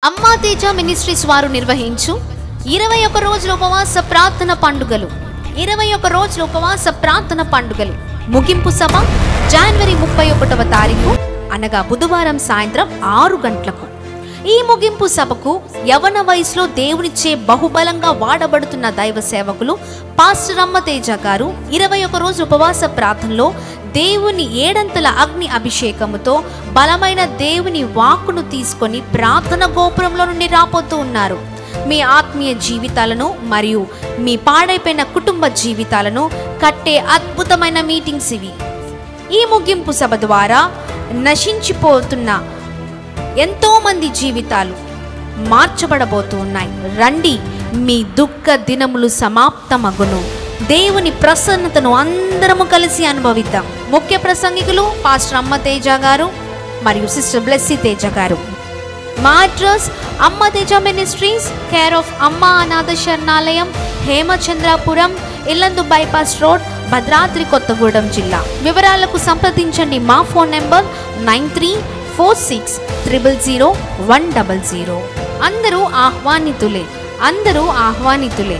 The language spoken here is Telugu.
అమ్మా తేజ మినిస్ట్రీస్ వారు నిర్వహించు 21 రోజుల ఉపవాస ప్రార్థన పండుగలు 21 రోజుల ఉపవాస ప్రార్థన పండుగలు ముగింపు సభ జనవరి 31వ తారీఖు అనగా బుధవారం సాయంత్రం 6 గంటలకు. ఈ ముగింపు సభకు యవన వయసులో దేవునిచ్చే బహుబలంగా వాడబడుతున్న దైవ సేవకులు పాస్టర్ అమ్మ తేజ గారు 21 రోజుల ఉపవాస ప్రార్థనలో దేవుని ఏడంతల అగ్ని అభిషేకముతో బలమైన దేవుని వాక్కును తీసుకొని ప్రార్థన గోపురంలో నుండి రాపోతూ ఉన్నారు. మీ ఆత్మీయ జీవితాలను మరియు మీ పాడైపోయిన కుటుంబ జీవితాలను కట్టే అద్భుతమైన మీటింగ్స్ ఇవి. ఈ ముగింపు సభ ద్వారా నశించిపోతున్న ఎంతో మంది జీవితాలు మార్చబడబోతూ ఉన్నాయి. రండి, మీ దుఃఖ దినములు సమాప్తమగును. దేవుని ప్రసన్నతను అందరము కలిసి అనుభవిద్దాం. ముఖ్య ప్రసంగికులు పాస్టర్ అమ్మ తేజ గారు మరియు సిస్టర్ బ్లెస్సీ తేజ గారు. మా అడ్రస్ అమ్మ తేజ మినిస్ట్రీస్, కేర్ ఆఫ్ అమ్మ అనాథ శరణాలయం, హేమచంద్రాపురం, ఇల్లందు బైపాస్ రోడ్, భద్రాద్రి కొత్తగూడెం జిల్లా. వివరాలకు సంప్రదించండి మా ఫోన్ నెంబర్ 9346000100. అందరూ ఆహ్వానితులే.